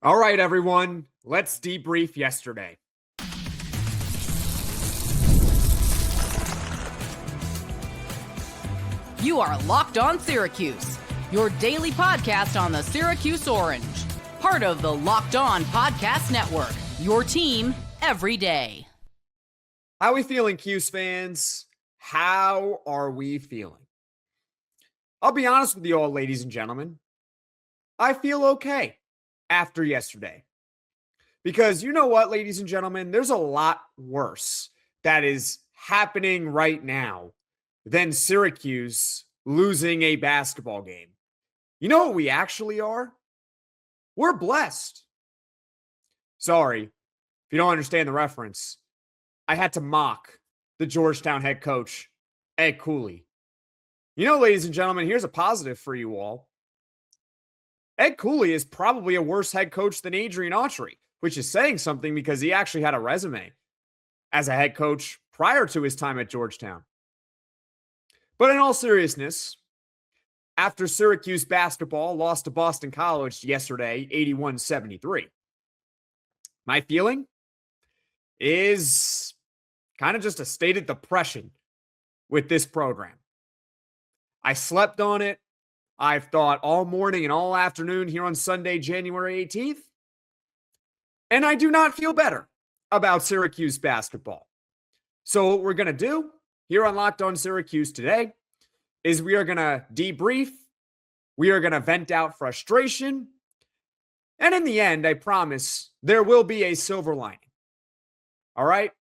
All right, everyone, let's debrief yesterday. You are Locked On Syracuse, your daily podcast on the Syracuse Orange, part of the Locked On Podcast Network, your team every day. How are we feeling, Cuse fans? How are we feeling? I'll be honest with you all, ladies and gentlemen. I feel okay after yesterday. Because you know what, ladies and gentlemen, there's a lot worse that is happening right now than Syracuse losing a basketball game. You know what we actually are? We're blessed. Sorry, if you don't understand the reference, I had to mock the Georgetown head coach, Ed Cooley. You know, ladies and gentlemen, here's a positive for you all. Ed Cooley is probably a worse head coach than Adrian Autry, which is saying something because he actually had a resume as a head coach prior to his time at Georgetown. But in all seriousness, after Syracuse basketball lost to Boston College yesterday, 81-73, my feeling is kind of just a state of depression with this program. I slept on it. I've thought all morning and all afternoon here on Sunday, January 18th. And I do not feel better about Syracuse basketball. So what we're going to do here on Locked On Syracuse today is we are going to debrief. We are going to vent out frustration. And in the end, I promise there will be a silver lining. All right?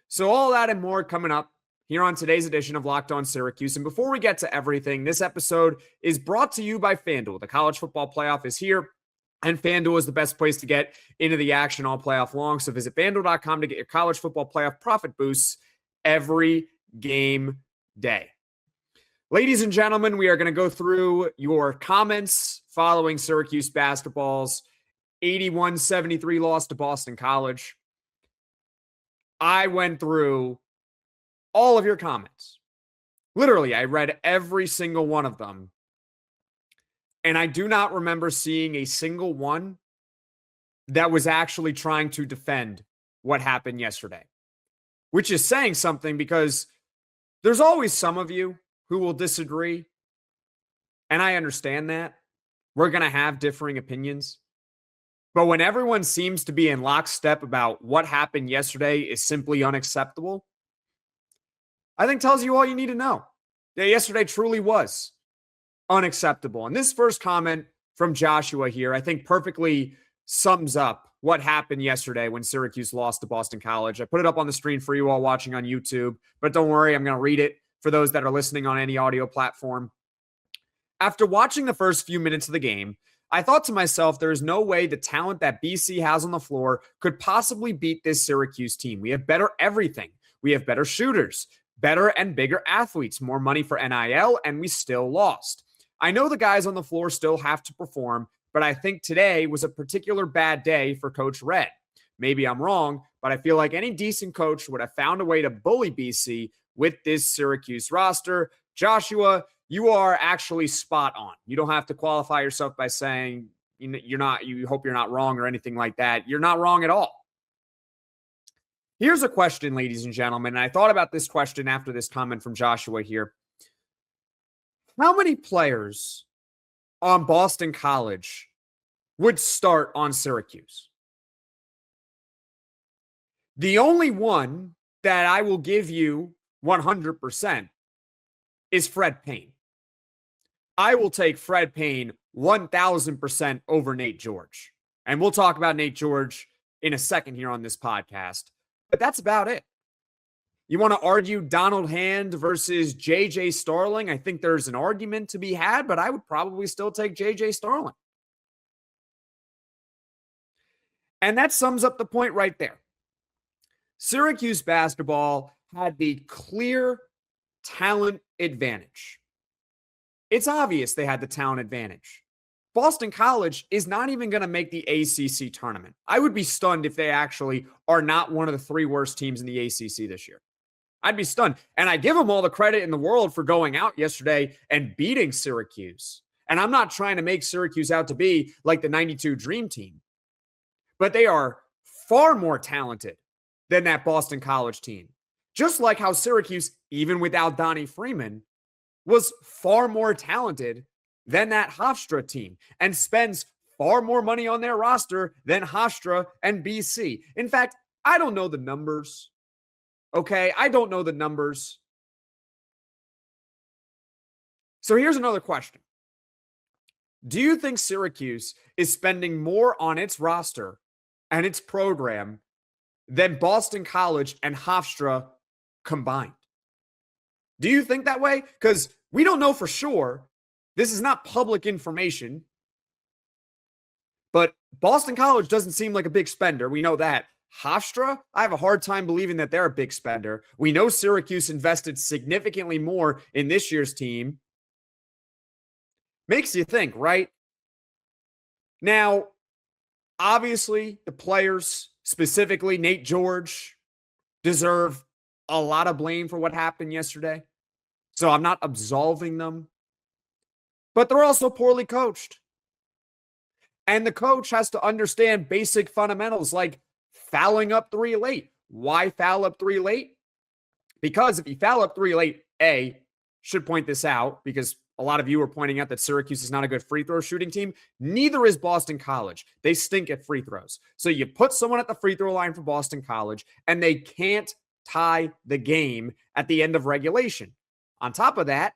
So all that and more coming up here on today's edition of Locked On Syracuse. And before we get to everything, this episode is brought to you by FanDuel. The college football playoff is here, and FanDuel is the best place to get into the action all playoff long. So visit FanDuel.com to get your college football playoff profit boosts every game day. Ladies and gentlemen, we are going to go through your comments following Syracuse basketball's 81-73 loss to Boston College. I went through all of your comments. Literally, I read every single one of them. And I do not remember seeing a single one that was actually trying to defend what happened yesterday, which is saying something because there's always some of you who will disagree. And I understand that. We're going to have differing opinions. But when everyone seems to be in lockstep about what happened yesterday is simply unacceptable, I think tells you all you need to know. That yesterday truly was unacceptable. And this first comment from Joshua here, I think perfectly sums up what happened yesterday when Syracuse lost to Boston College. I put it up on the screen for you all watching on YouTube, but don't worry, I'm going to read it for those that are listening on any audio platform. After watching the first few minutes of the game, I thought to myself, there is no way the talent that BC has on the floor could possibly beat this Syracuse team. We have better everything. We have better shooters, better and bigger athletes, more money for NIL, and we still lost. I know the guys on the floor still have to perform, but I think today was a particular bad day for Coach Red. Maybe I'm wrong, but I feel like any decent coach would have found a way to bully BC with this Syracuse roster. Joshua, you are actually spot on. You don't have to qualify yourself by saying you hope you're not wrong or anything like that. You're not wrong at all. Here's a question, ladies and gentlemen, and I thought about this question after this comment from Joshua here. How many players on Boston College would start on Syracuse? The only one that I will give you 100% is Fred Payne. I will take Fred Payne 1,000% over Nate George. And we'll talk about Nate George in a second here on this podcast. But that's about it. You want to argue Donald Hand versus J.J. Starling? I think there's an argument to be had, but I would probably still take J.J. Starling. And that sums up the point right there. Syracuse basketball had the clear talent advantage. It's obvious they had the talent advantage. Boston College is not even going to make the ACC tournament. I would be stunned if they actually are not one of the three worst teams in the ACC this year. I'd be stunned. And I give them all the credit in the world for going out yesterday and beating Syracuse. And I'm not trying to make Syracuse out to be like the 92 Dream Team. but they are far more talented than that Boston College team. Just like how Syracuse, even without Donnie Freeman, was far more talented than that Hofstra team and spends far more money on their roster than Hofstra and BC. In fact, I don't know the numbers. Okay, I don't know the numbers. So here's another question. Do you think Syracuse is spending more on its roster and its program than Boston College and Hofstra combined? Do you think that way? Because we don't know for sure. This is not public information. But Boston College doesn't seem like a big spender. We know that. Hofstra, I have a hard time believing that they're a big spender. We know Syracuse invested significantly more in this year's team. Makes you think, right? Now, obviously, the players, specifically Nate George, deserve a lot of blame for what happened yesterday. So I'm not absolving them. But they're also poorly coached. And the coach has to understand basic fundamentals like fouling up 3 late. Why foul up 3 late? Because if you foul up 3 late, should point this out because a lot of you are pointing out that Syracuse is not a good free throw shooting team. Neither is Boston College. They stink at free throws. So you put someone at the free throw line for Boston College, and they can't tie the game at the end of regulation. On top of that,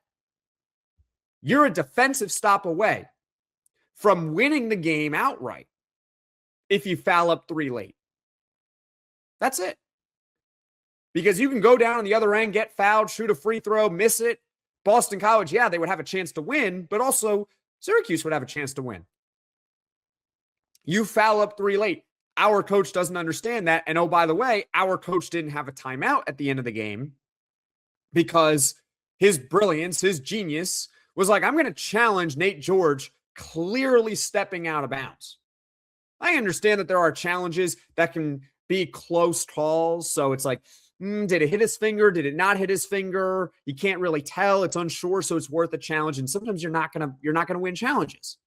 you're a defensive stop away from winning the game outright if you foul up 3 late. That's it. Because you can go down on the other end, get fouled, shoot a free throw, miss it. Boston College, yeah, they would have a chance to win, but also Syracuse would have a chance to win. You foul up 3 late. Our coach doesn't understand that. And oh, by the way, our coach didn't have a timeout at the end of the game because his brilliance, his genius was like, I'm going to challenge Nate George clearly stepping out of bounds. I understand that there are challenges that can be close calls. So it's like, did it hit his finger? Did it not hit his finger? You can't really tell. It's unsure, so it's worth a challenge. And sometimes you're not gonna win challenges.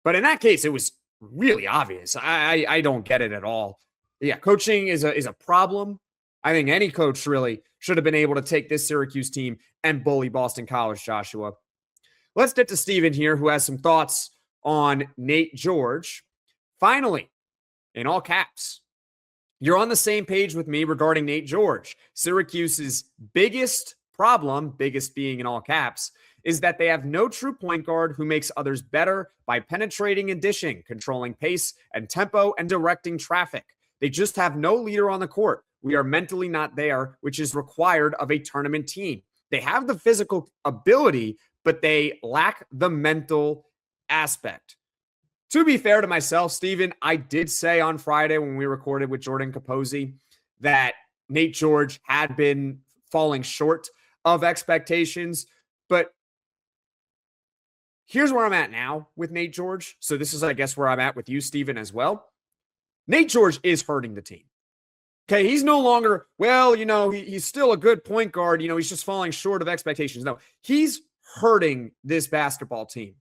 But in that case, it was really obvious. I don't get it at all. Yeah, coaching is a problem. I think any coach really should have been able to take this Syracuse team and bully Boston College, Joshua. Let's get to Steven here, who has some thoughts on Nate George. Finally, in all caps, you're on the same page with me regarding Nate George. Syracuse's biggest problem, biggest being in all caps, is that they have no true point guard who makes others better by penetrating and dishing, controlling pace and tempo, and directing traffic. They just have no leader on the court. We are mentally not there, which is required of a tournament team. They have the physical ability, but they lack the mental aspect. To be fair to myself, Steven, I did say on Friday when we recorded with Jordan Capozzi that Nate George had been falling short of expectations. But here's where I'm at now with Nate George. So this is, I guess, where I'm at with you, Steven, as well. Nate George is hurting the team. Okay, he's no longer, he's still a good point guard. He's just falling short of expectations. No, he's hurting this basketball team.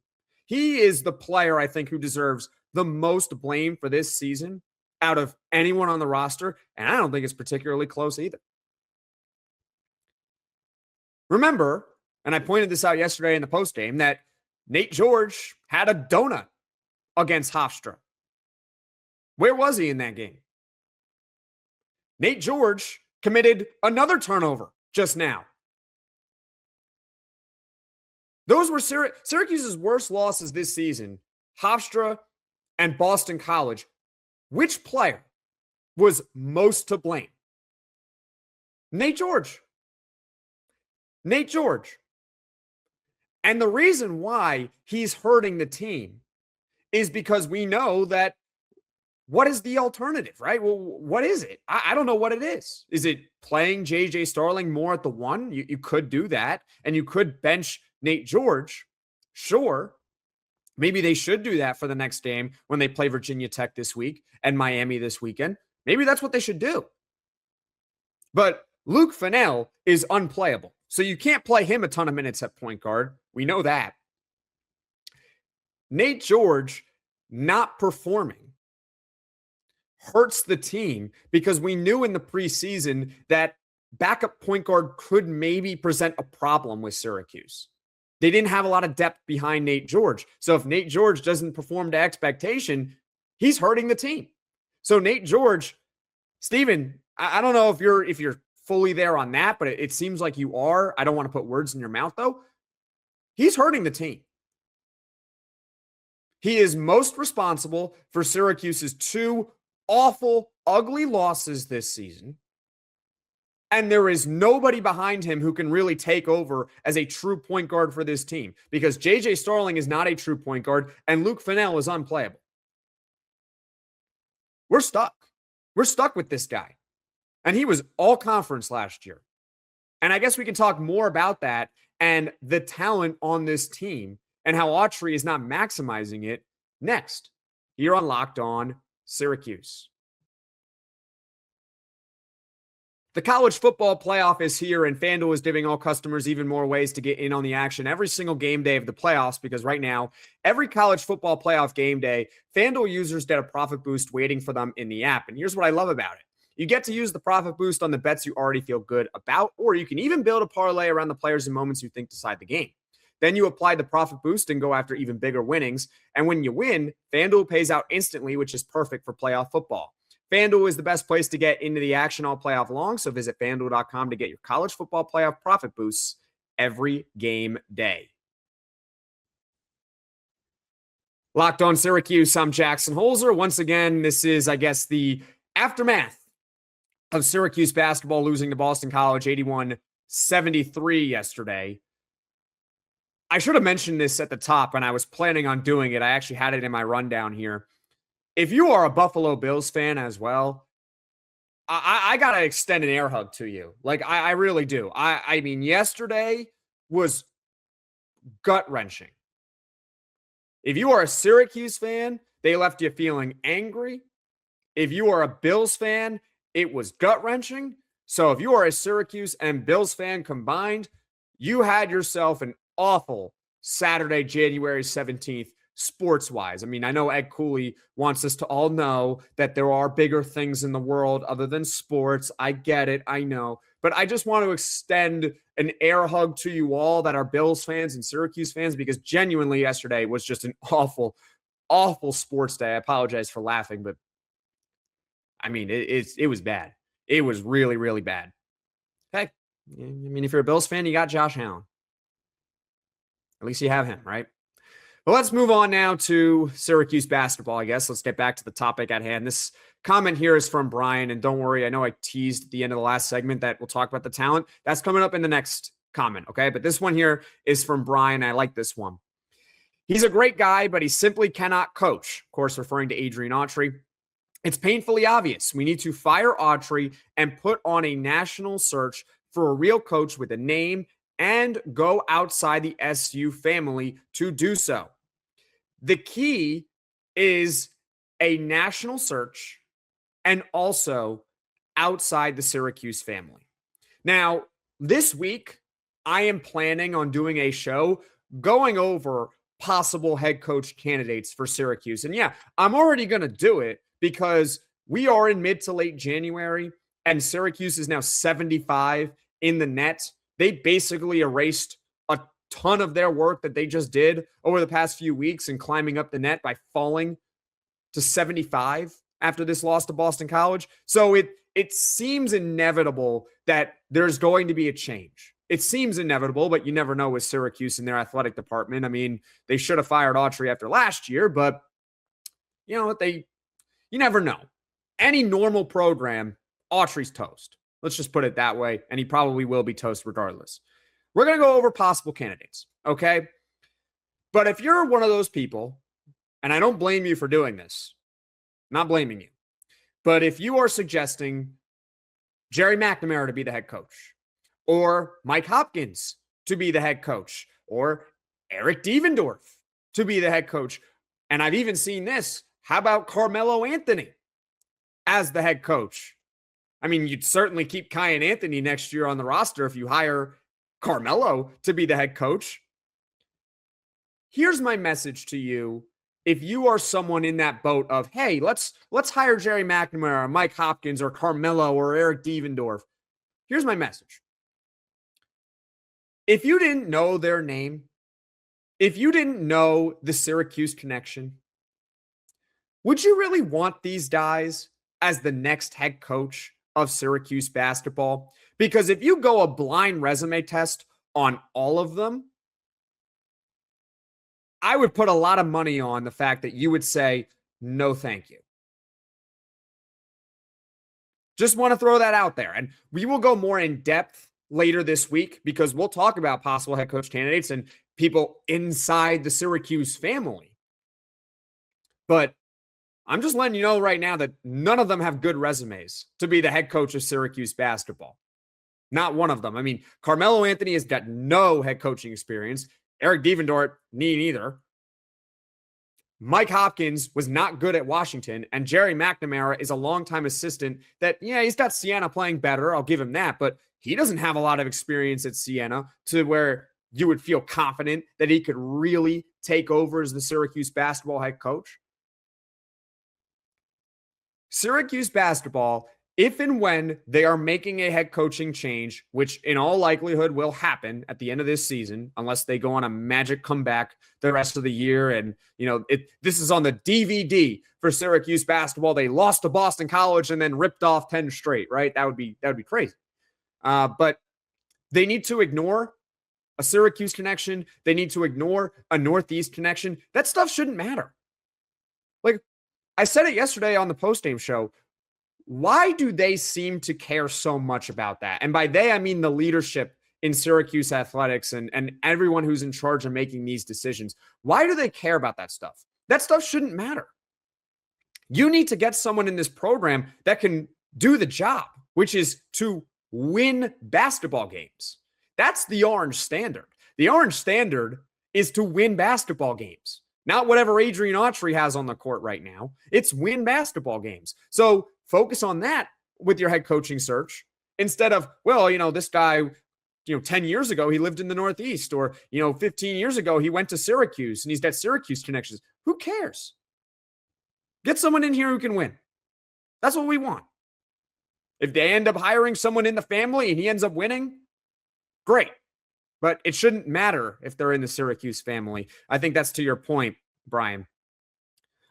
He is the player, I think, who deserves the most blame for this season out of anyone on the roster, and I don't think it's particularly close either. Remember, and I pointed this out yesterday in the postgame, that Nate George had a donut against Hofstra. Where was he in that game? Nate George committed another turnover just now. Those were Syracuse's worst losses this season, Hofstra and Boston College. Which player was most to blame? Nate George. Nate George. And the reason why he's hurting the team is because we know that what is the alternative, right? Well, what is it? I don't know what it is. Is it playing J.J. Starling more at the one? You could do that, and you could bench Nate George. Sure. Maybe they should do that for the next game when they play Virginia Tech this week and Miami this weekend. Maybe that's what they should do. But Luke Fennell is unplayable. So you can't play him a ton of minutes at point guard. We know that. Nate George not performing hurts the team because we knew in the preseason that backup point guard could maybe present a problem with Syracuse. They didn't have a lot of depth behind Nate George. So if Nate George doesn't perform to expectation, he's hurting the team. So Nate George, Steven, I don't know if you're fully there on that, but it seems like you are. I don't want to put words in your mouth though. He's hurting the team. He is most responsible for Syracuse's 2 awful, ugly losses this season. And there is nobody behind him who can really take over as a true point guard for this team because J.J. Starling is not a true point guard and Luke Fennell is unplayable. We're stuck. We're stuck with this guy. And he was all conference last year. And I guess we can talk more about that and the talent on this team and how Autry is not maximizing it next here on Locked On Syracuse. The college football playoff is here, and FanDuel is giving all customers even more ways to get in on the action every single game day of the playoffs because right now, every college football playoff game day, FanDuel users get a profit boost waiting for them in the app. And here's what I love about it. You get to use the profit boost on the bets you already feel good about, or you can even build a parlay around the players and moments you think decide the game. Then you apply the profit boost and go after even bigger winnings. And when you win, FanDuel pays out instantly, which is perfect for playoff football. FanDuel is the best place to get into the action all playoff long, so visit FanDuel.com to get your college football playoff profit boosts every game day. Locked On Syracuse, I'm Jackson Holzer. Once again, this is, I guess, the aftermath of Syracuse basketball losing to Boston College 81-73 yesterday. I should have mentioned this at the top, and I was planning on doing it. I actually had it in my rundown here. If you are a Buffalo Bills fan as well, I got to extend an air hug to you. Like, I really do. I mean, yesterday was gut-wrenching. If you are a Syracuse fan, they left you feeling angry. If you are a Bills fan, it was gut-wrenching. So if you are a Syracuse and Bills fan combined, you had yourself an awful Saturday, January 17th, sports-wise. I mean, I know Ed Cooley wants us to all know that there are bigger things in the world other than sports. I get it. I know. But I just want to extend an air hug to you all that are Bills fans and Syracuse fans because genuinely yesterday was just an awful, awful sports day. I apologize for laughing, but I mean, it was bad. It was really, really bad. Heck, I mean, if you're a Bills fan, you got Josh Allen. At least you have him, right? But let's move on now to Syracuse basketball, I guess. Let's get back to the topic at hand. This comment here is from Brian, and don't worry, I know I teased at the end of the last segment that we'll talk about the talent. That's coming up in the next comment, okay? But this one here is from Brian. I like this one. He's a great guy, but he simply cannot coach. Of course, referring to Adrian Autry. It's painfully obvious. We need to fire Autry and put on a national search for a real coach with a name and go outside the SU family to do so. The key is a national search and also outside the Syracuse family. Now, this week, I am planning on doing a show going over possible head coach candidates for Syracuse. And yeah, I'm already going to do it because we are in mid to late January and Syracuse is now 75 in the net. They basically erased a ton of their work that they just did over the past few weeks and climbing up the net by falling to 75 after this loss to Boston College. So it seems inevitable that there's going to be a change. It seems inevitable, but you never know with Syracuse and their athletic department. I mean, they should have fired Autry after last year, but you know what? You never know. Any normal program, Autry's toast. Let's just put it that way. And he probably will be toast regardless. We're going to go over possible candidates, okay? But if you're one of those people, and I don't blame you for doing this, I'm not blaming you, but if you are suggesting Jerry McNamara to be the head coach, or Mike Hopkins to be the head coach, or Eric Devendorf to be the head coach, and I've even seen this, how about Carmelo Anthony as the head coach? I mean, you'd certainly keep Kyan Anthony next year on the roster if you hire Carmelo to be the head coach. Here's my message to you if you are someone in that boat of, hey, let's hire Jerry McNamara or Mike Hopkins or Carmelo or Eric Devendorf, here's my message. If you didn't know their name, if you didn't know the Syracuse connection, would you really want these guys as the next head coach of Syracuse basketball? Because if you go a blind resume test on all of them, I would put a lot of money on the fact that you would say, no, thank you. Just want to throw that out there. And we will go more in depth later this week because we'll talk about possible head coach candidates and people inside the Syracuse family. But I'm just letting you know right now that none of them have good resumes to be the head coach of Syracuse basketball. Not one of them. I mean, Carmelo Anthony has got no head coaching experience. Eric Devendorf, neither. Mike Hopkins was not good at Washington, and Jerry McNamara is a longtime assistant that, yeah, he's got Siena playing better. I'll give him that, but he doesn't have a lot of experience at Siena to where you would feel confident that he could really take over as the Syracuse basketball head coach. Syracuse basketball, if and when they are making a head coaching change, which in all likelihood will happen at the end of this season, unless they go on a magic comeback the rest of the year. And, this is on the DVD for Syracuse basketball. They lost to Boston College and then ripped off 10 straight, right? That would be crazy. But they need to ignore a Syracuse connection. They need to ignore a Northeast connection. That stuff shouldn't matter. Like I said it yesterday on the postgame show. Why do they seem to care so much about that? And by they, I mean the leadership in Syracuse athletics and everyone who's in charge of making these decisions. Why do they care about that stuff? That stuff shouldn't matter. You need to get someone in this program that can do the job, which is to win basketball games. That's the Orange standard. The Orange standard is to win basketball games. Not whatever Adrian Autry has on the court right now. It's win basketball games. So focus on that with your head coaching search instead of, this guy, 10 years ago, he lived in the Northeast, or, 15 years ago, he went to Syracuse and he's got Syracuse connections. Who cares? Get someone in here who can win. That's what we want. If they end up hiring someone in the family and he ends up winning, great. But it shouldn't matter if they're in the Syracuse family. I think that's to your point, Brian.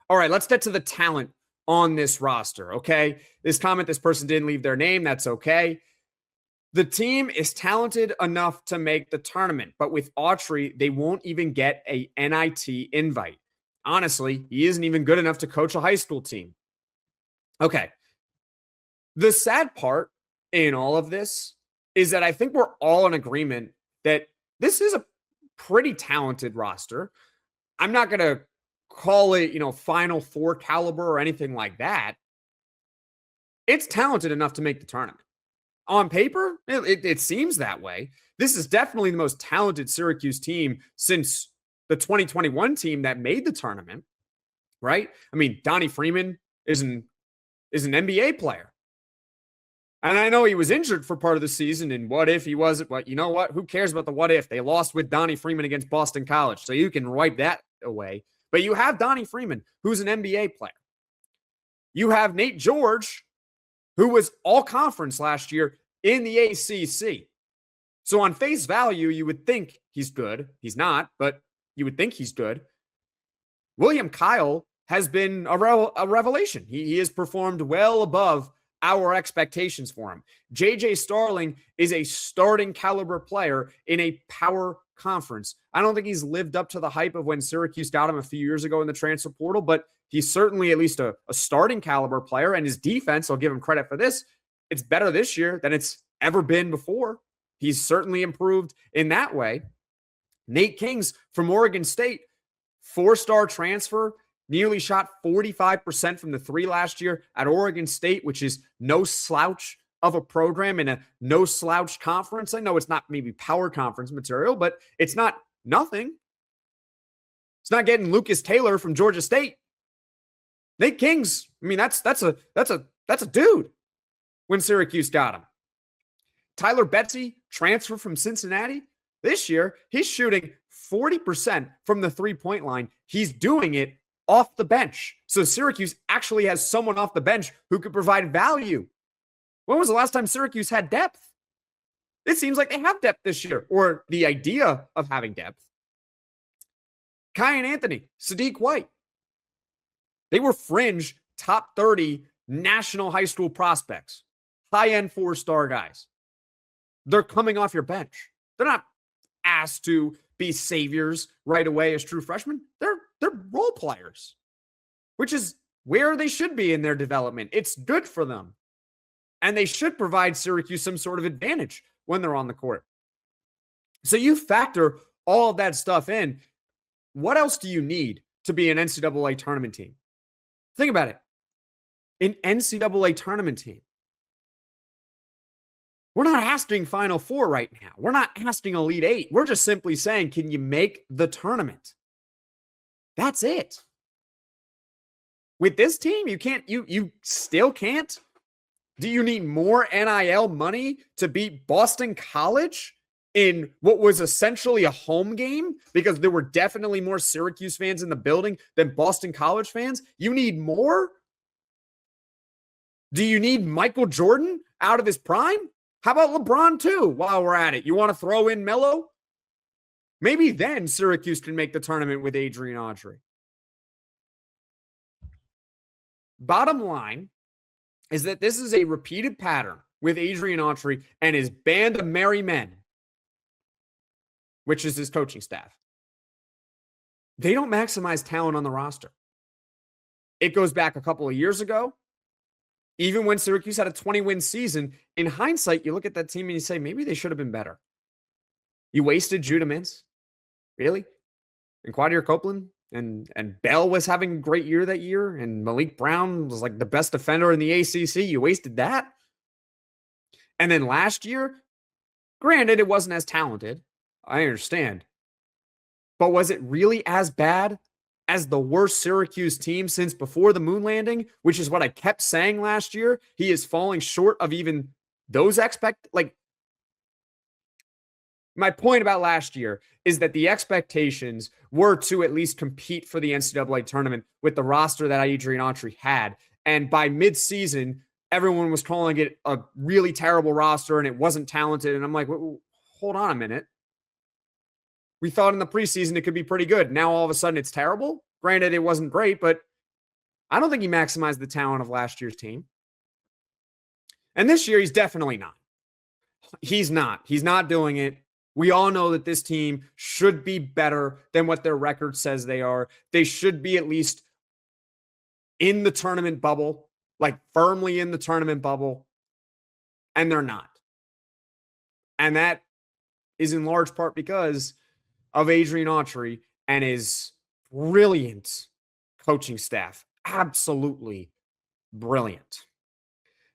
All right, let's get to the talent on this roster, okay? This person didn't leave their name. That's okay. The team is talented enough to make the tournament, but with Autry, they won't even get a NIT invite. Honestly, he isn't even good enough to coach a high school team. Okay. The sad part in all of this is that I think we're all in agreement that this is a pretty talented roster. I'm not going to call it, Final Four caliber or anything like that. It's talented enough to make the tournament. On paper, it seems that way. This is definitely the most talented Syracuse team since the 2021 team that made the tournament, right? I mean, Donnie Freeman is an NBA player. And I know he was injured for part of the season, and what if he wasn't? But you know what? Who cares about the what if? They lost with Donnie Freeman against Boston College, so you can wipe that away. But you have Donnie Freeman, who's an NBA player. You have Naithan George, who was all conference last year in the ACC. So on face value, you would think he's good. He's not, but you would think he's good. William Kyle has been a revelation. He has performed well above our expectations for him. JJ Starling is a starting caliber player in a power conference. I don't think he's lived up to the hype of when Syracuse got him a few years ago in the transfer portal, but he's certainly at least a starting caliber player, and his defense, I'll give him credit for this, it's better this year than it's ever been before. He's certainly improved in that way. Nate Kings from Oregon State, 4-star transfer, nearly shot 45% from the three last year at Oregon State, which is no slouch of a program in a no slouch conference. I know it's not maybe power conference material, but it's not nothing. It's not getting Lucas Taylor from Georgia State. Nate Kings, I mean, that's a dude when Syracuse got him. Tyler Betsy, transfer from Cincinnati. This year, he's shooting 40% from the three-point line. He's doing it off the bench. So Syracuse actually has someone off the bench who could provide value. When was the last time Syracuse had depth? It seems like they have depth this year, or the idea of having depth. Kai and Anthony, Sadiq White. They were fringe top 30 national high school prospects, high-end 4-star guys. They're coming off your bench. They're not asked to be saviors right away as true freshmen. They're role players, which is where they should be in their development. It's good for them. And they should provide Syracuse some sort of advantage when they're on the court. So you factor all of that stuff in. What else do you need to be an NCAA tournament team? Think about it. An NCAA tournament team. We're not asking Final Four right now. We're not asking Elite Eight. We're just simply saying, can you make the tournament? That's it. With this team, you still can't? Do you need more NIL money to beat Boston College in what was essentially a home game? Because there were definitely more Syracuse fans in the building than Boston College fans. You need more? Do you need Michael Jordan out of his prime? How about LeBron too, while we're at it? You want to throw in Melo? Maybe then Syracuse can make the tournament with Adrian Autry. Bottom line is that this is a repeated pattern with Adrian Autry and his band of merry men, which is his coaching staff. They don't maximize talent on the roster. It goes back a couple of years ago. Even when Syracuse had a 20-win season, in hindsight, you look at that team and you say, maybe they should have been better. You wasted Judah Mintz. Really? And Quadir Copeland? And Bell was having a great year that year, and Malik Brown was like the best defender in the ACC. You wasted that. And then last year, granted, it wasn't as talented. I understand. But was it really as bad as the worst Syracuse team since before the moon landing, which is what I kept saying last year? He is falling short of even those my point about last year is that the expectations were to at least compete for the NCAA tournament with the roster that Adrian Autry had. And by midseason, everyone was calling it a really terrible roster and it wasn't talented. And I'm like, hold on a minute. We thought in the preseason it could be pretty good. Now all of a sudden it's terrible. Granted, it wasn't great, but I don't think he maximized the talent of last year's team. And this year, he's definitely not. He's not. He's not doing it. We all know that this team should be better than what their record says they are. They should be at least in the tournament bubble, like firmly in the tournament bubble, and they're not. And that is in large part because of Adrian Autry and his brilliant coaching staff. Absolutely brilliant.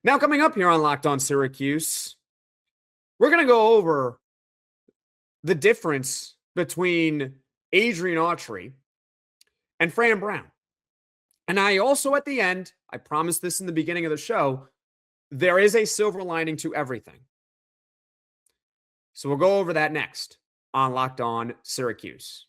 Now, coming up here on Locked On Syracuse, we're going to go over the difference between Adrian Autry and Fran Brown. And I also, at the end, I promised this in the beginning of the show, there is a silver lining to everything. So we'll go over that next on Locked On Syracuse.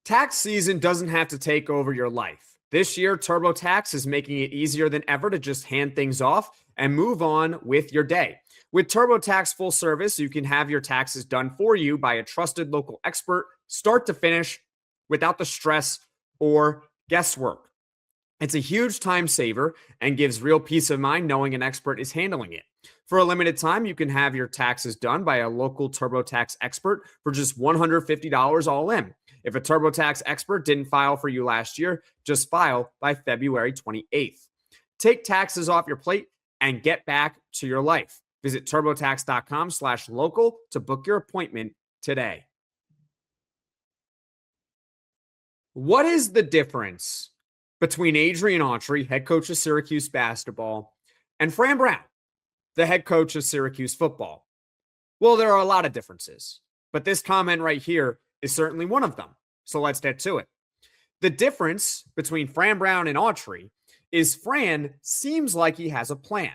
Tax season doesn't have to take over your life. This year, TurboTax is making it easier than ever to just hand things off and move on with your day. With TurboTax Full Service, you can have your taxes done for you by a trusted local expert, start to finish, without the stress or guesswork. It's a huge time saver and gives real peace of mind knowing an expert is handling it. For a limited time, you can have your taxes done by a local TurboTax expert for just $150 all in. If a TurboTax expert didn't file for you last year, just file by February 28th. Take taxes off your plate and get back to your life. Visit TurboTax.com/local to book your appointment today. What is the difference between Adrian Autry, head coach of Syracuse basketball, and Fran Brown, the head coach of Syracuse football? Well, there are a lot of differences, but this comment right here is certainly one of them. So let's get to it. The difference between Fran Brown and Autry is Fran seems like he has a plan.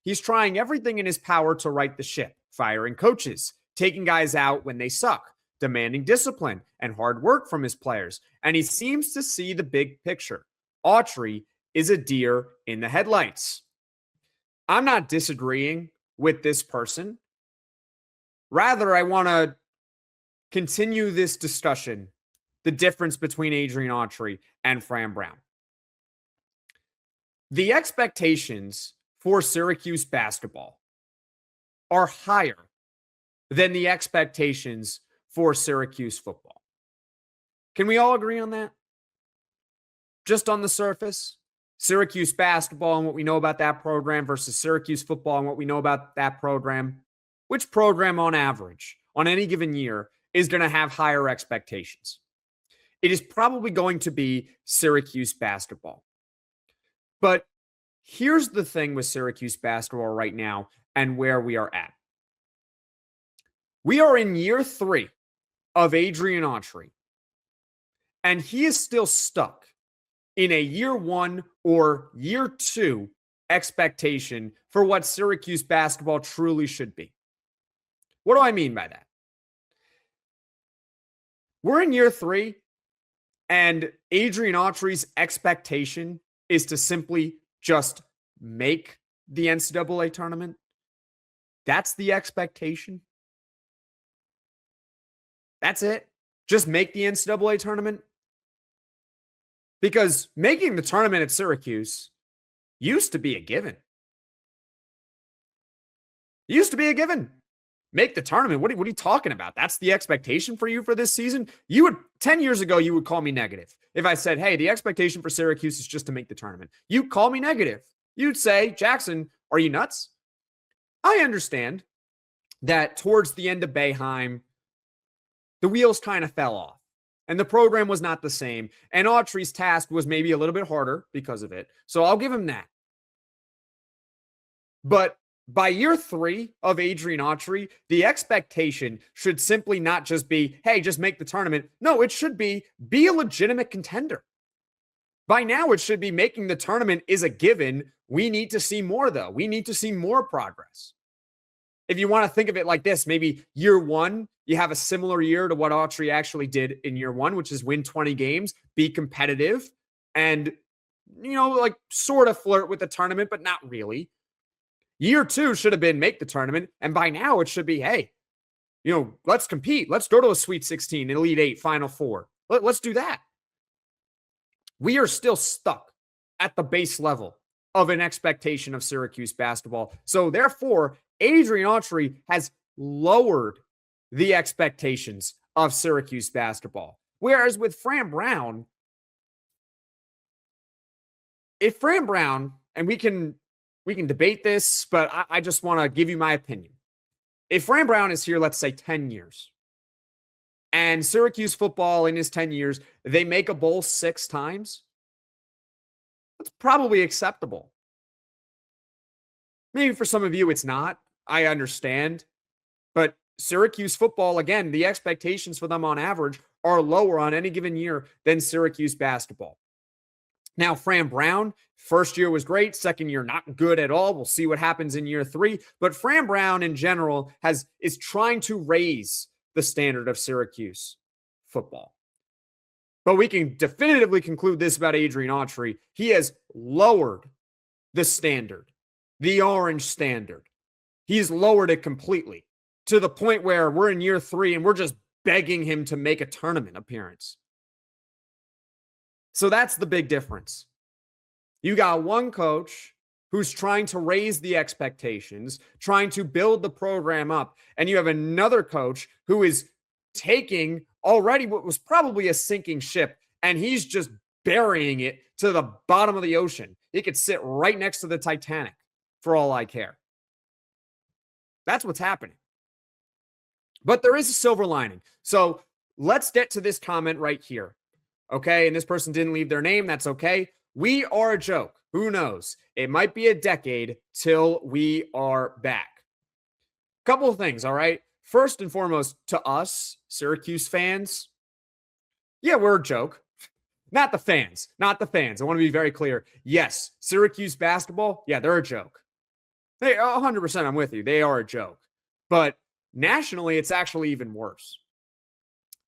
He's trying everything in his power to right the ship, firing coaches, taking guys out when they suck, demanding discipline and hard work from his players, and he seems to see the big picture. Autry is a deer in the headlights. I'm not disagreeing with this person. Rather, I want to continue this discussion, the difference between Adrian Autry and Fran Brown. The expectations for Syracuse basketball are higher than the expectations for Syracuse football. Can we all agree on that? Just on the surface, Syracuse basketball and what we know about that program versus Syracuse football and what we know about that program. Which program on average, on any given year, is going to have higher expectations? It is probably going to be Syracuse basketball. But here's the thing with Syracuse basketball right now and where we are at. We are in year 3 of Adrian Autry, and he is still stuck in a year 1 or year 2 expectation for what Syracuse basketball truly should be. What do I mean by that? We're in year 3, and Adrian Autry's expectation is to simply just make the NCAA tournament. That's the expectation. That's it. Just make the NCAA tournament. Because making the tournament at Syracuse used to be a given. Used to be a given. Make the tournament. What are you talking about? That's the expectation for you for this season? 10 years ago, you would call me negative. If I said, hey, the expectation for Syracuse is just to make the tournament. You call me negative. You'd say, Jackson, are you nuts? I understand that towards the end of Boeheim, the wheels kind of fell off and the program was not the same. And Autry's task was maybe a little bit harder because of it. So I'll give him that. But by year 3 of Adrian Autry, the expectation should simply not just be, hey, just make the tournament. No, it should be a legitimate contender. By now, it should be making the tournament is a given. We need to see more, though. We need to see more progress. If you want to think of it like this, maybe year 1, you have a similar year to what Autry actually did in year 1, which is win 20 games, be competitive, and, sort of flirt with the tournament, but not really. Year 2 should have been make the tournament. And by now it should be, hey, let's compete. Let's go to a Sweet 16, an Elite 8, Final 4. Let's do that. We are still stuck at the base level of an expectation of Syracuse basketball. So therefore, Adrian Autry has lowered the expectations of Syracuse basketball. Whereas with Fran Brown, and we can debate this, but I just want to give you my opinion. If Fran Brown is here, let's say 10 years, and Syracuse football in his 10 years, they make a bowl 6 times, that's probably acceptable. Maybe for some of you, it's not. I understand. But Syracuse football, again, the expectations for them on average are lower on any given year than Syracuse basketball. Now, Fran Brown, first year was great. Second year, not good at all. We'll see what happens in year 3. But Fran Brown, in general, is trying to raise the standard of Syracuse football. But we can definitively conclude this about Adrian Autry. He has lowered the standard, the orange standard. He's lowered it completely to the point where we're in year 3 and we're just begging him to make a tournament appearance. So that's the big difference. You got one coach who's trying to raise the expectations, trying to build the program up, and you have another coach who is taking already what was probably a sinking ship, and he's just burying it to the bottom of the ocean. It could sit right next to the Titanic for all I care. That's what's happening. But there is a silver lining. So let's get to this comment right here. Okay, and this person didn't leave their name. That's okay. We are a joke. Who knows? It might be a decade till we are back. Couple of things, all right? First and foremost, to us, Syracuse fans, yeah, we're a joke. Not the fans. Not the fans. I want to be very clear. Yes, Syracuse basketball, yeah, they're a joke. They 100%, I'm with you. They are a joke. But nationally, it's actually even worse.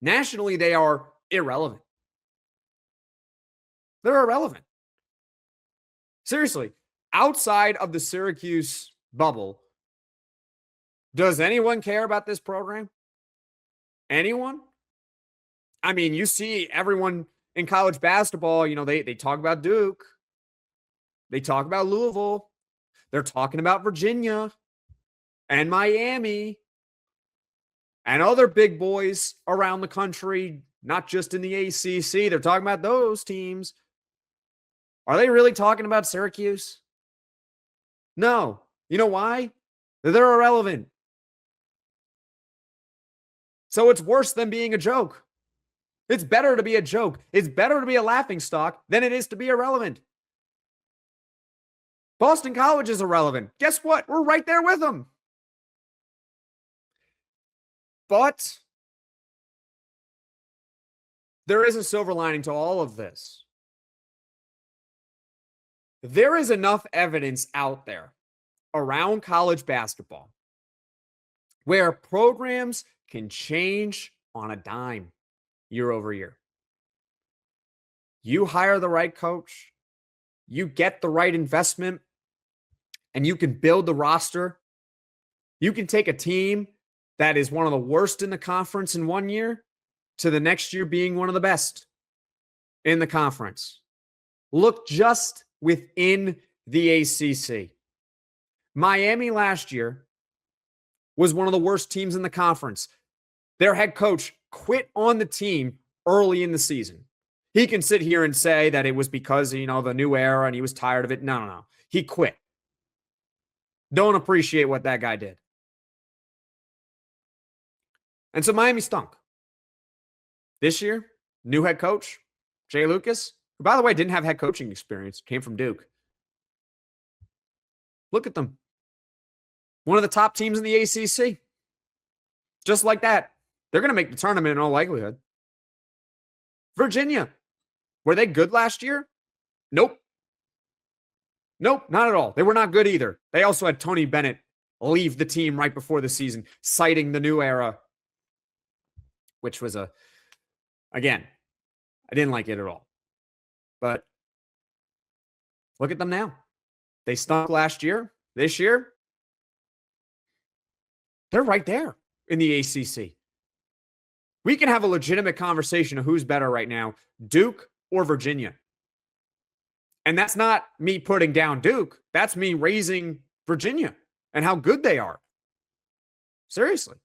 Nationally, they are irrelevant. They're irrelevant. Seriously, outside of the Syracuse bubble, does anyone care about this program? Anyone? I mean, you see everyone in college basketball, they talk about Duke. They talk about Louisville. They're talking about Virginia and Miami and other big boys around the country, not just in the ACC. They're talking about those teams. Are they really talking about Syracuse? No. You know why? They're irrelevant. So it's worse than being a joke. It's better to be a joke. It's better to be a laughingstock than it is to be irrelevant. Boston College is irrelevant. Guess what? We're right there with them. But there is a silver lining to all of this. There is enough evidence out there around college basketball where programs can change on a dime year over year. You hire the right coach, you get the right investment, and you can build the roster. You can take a team that is one of the worst in the conference in 1 year to the next year being one of the best in the conference. Look just within the ACC. Miami last year was one of the worst teams in the conference. Their head coach quit on the team early in the season. He can sit here and say that it was because, the new era and he was tired of it. No. He quit. Don't appreciate what that guy did. And so Miami stunk. This year, new head coach, Jay Lucas, who, by the way, didn't have head coaching experience, came from Duke. Look at them. One of the top teams in the ACC. Just like that. They're going to make the tournament in all likelihood. Virginia. Were they good last year? Nope. Nope, not at all. They were not good either. They also had Tony Bennett leave the team right before the season, citing the new era, which was again, I didn't like it at all. But look at them now. They stunk last year. This year, they're right there in the ACC. We can have a legitimate conversation of who's better right now, Duke or Virginia. And that's not me putting down Duke. That's me raising Virginia and how good they are. Seriously.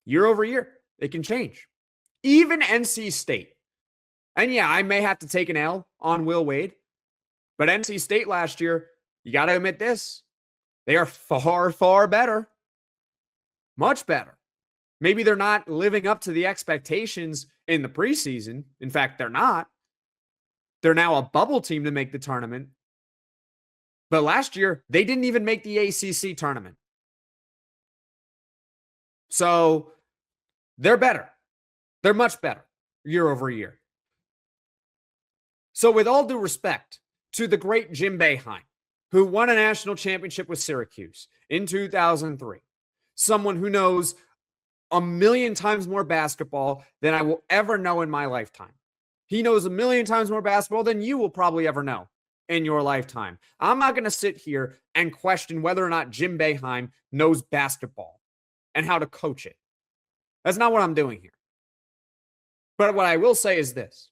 Year over year, it can change. Even NC State. And yeah, I may have to take an L on Will Wade. But NC State last year, you got to admit this. They are far, far better. Much better. Maybe they're not living up to the expectations in the preseason. In fact, they're not. They're now a bubble team to make the tournament. But last year, they didn't even make the ACC tournament. So they're better. They're much better year over year. So with all due respect to the great Jim Boeheim, who won a national championship with Syracuse in 2003, someone who knows a million times more basketball than I will ever know in my lifetime. He knows a million times more basketball than you will probably ever know in your lifetime. I'm not going to sit here and question whether or not Jim Boeheim knows basketball and how to coach it. That's not what I'm doing here. But what I will say is this.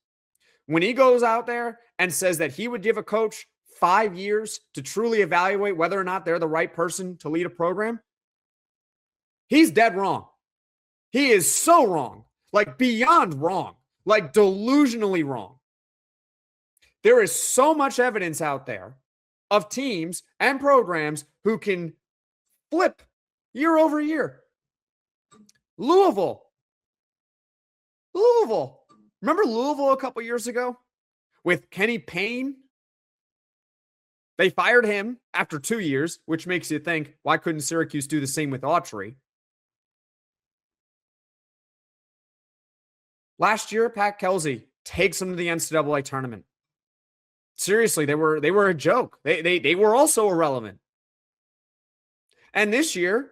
When he goes out there and says that he would give a coach 5 years to truly evaluate whether or not they're the right person to lead a program, he's dead wrong. He is so wrong, like beyond wrong. Like delusionally wrong. There is so much evidence out there of teams and programs who can flip year over year. Louisville. Remember Louisville a couple years ago with Kenny Payne? They fired him after 2 years, which makes you think, why couldn't Syracuse do the same with Autry? Last year, Pat Kelsey takes them to the NCAA tournament. Seriously, they were a joke. They were also irrelevant. And this year,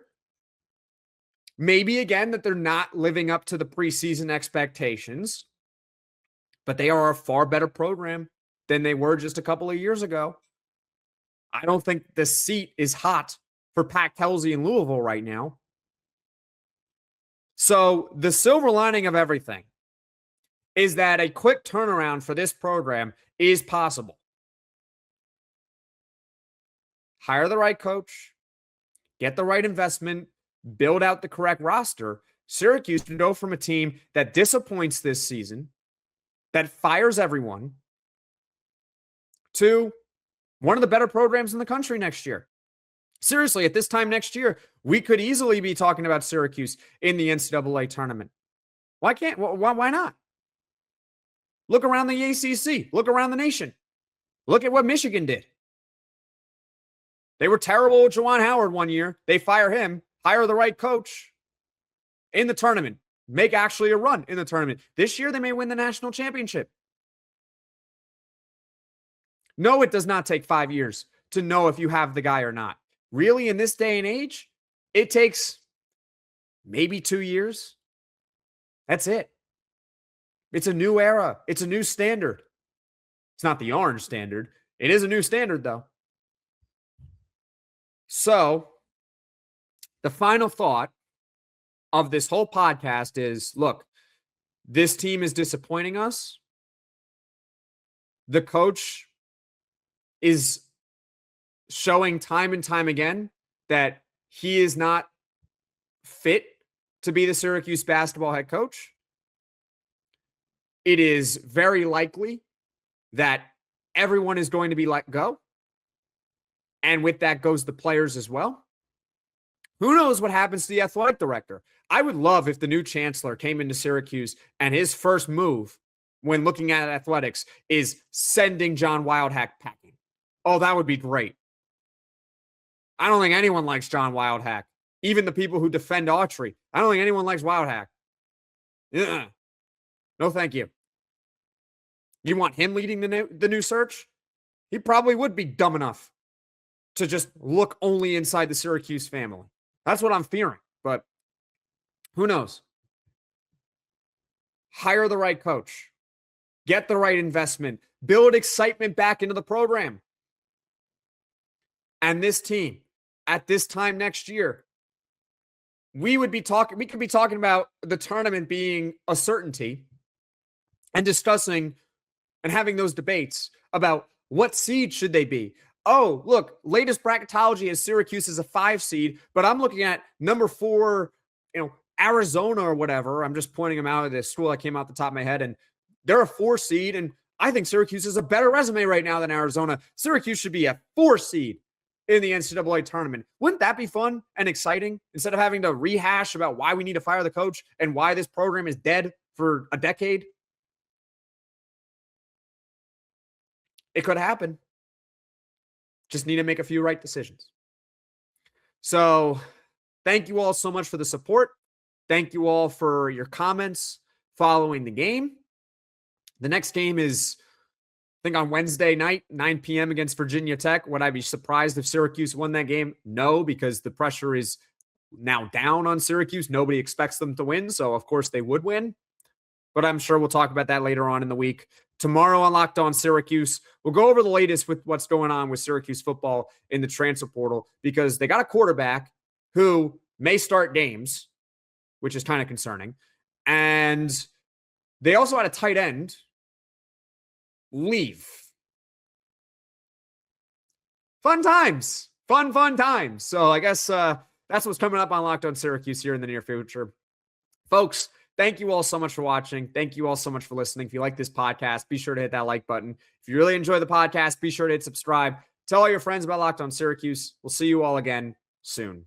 Maybe again that they're not living up to the preseason expectations, but they are a far better program than they were just a couple of years ago. I don't think the seat is hot for Pac-Kelsey in Louisville right now. So the silver lining of everything is that a quick turnaround for this program is possible. Hire the right coach, get the right investment, build out the correct roster. Syracuse can go from a team that disappoints this season, that fires everyone, to one of the better programs in the country next year. Seriously, at this time next year, we could easily be talking about Syracuse in the NCAA tournament. Why not? Look around the ACC. Look around the nation. Look at what Michigan did. They were terrible with Juwan Howard one year. They fire him, hire the right coach in the tournament, make actually a run in the tournament. This year, they may win the national championship. No, it does not take 5 years to know if you have the guy or not. Really, in this day and age, it takes maybe 2 years. That's it. It's a new era. It's a new standard. It's not the Orange standard. It is a new standard, though. So, the final thought of this whole podcast is, look, this team is disappointing us. The coach is showing time and time again that he is not fit to be the Syracuse basketball head coach. It is very likely that everyone is going to be let go. And with that goes the players as well. Who knows what happens to the athletic director? I would love if the new chancellor came into Syracuse and his first move when looking at athletics is sending John Wildhack packing. Oh, that would be great. I don't think anyone likes John Wildhack. Even the people who defend Autry. I don't think anyone likes Wildhack. No, thank you. You want him leading the new search? He probably would be dumb enough to just look only inside the Syracuse family. That's what I'm fearing, but who knows? Hire the right coach. Get the right investment. Build excitement back into the program. And this team, at this time next year, we could be talking about the tournament being a certainty and discussing and having those debates about what seed should they be. Oh, look, latest bracketology is Syracuse is a 5 seed, but I'm looking at number 4, Arizona or whatever. I'm just pointing them out at this school that came out the top of my head, and they're a 4 seed, and I think Syracuse is a better resume right now than Arizona. Syracuse should be a 4 seed in the NCAA tournament. Wouldn't that be fun and exciting instead of having to rehash about why we need to fire the coach and why this program is dead for a decade? It could happen. Just need to make a few right decisions. So thank you all so much for the support. Thank you all for your comments following the game. The next game is, I think, on Wednesday night, 9 p.m. against Virginia Tech. Would I be surprised if Syracuse won that game? No, because the pressure is now down on Syracuse. Nobody expects them to win, so of course they would win. But I'm sure we'll talk about that later on in the week. Tomorrow on Locked On Syracuse, we'll go over the latest with what's going on with Syracuse football in the transfer portal, because they got a quarterback who may start games, which is kind of concerning. And they also had a tight end leave. Fun times. Fun times. So I guess that's what's coming up on Locked On Syracuse here in the near future. Folks, thank you all so much for watching. Thank you all so much for listening. If you like this podcast, be sure to hit that like button. If you really enjoy the podcast, be sure to hit subscribe. Tell all your friends about Locked On Syracuse. We'll see you all again soon.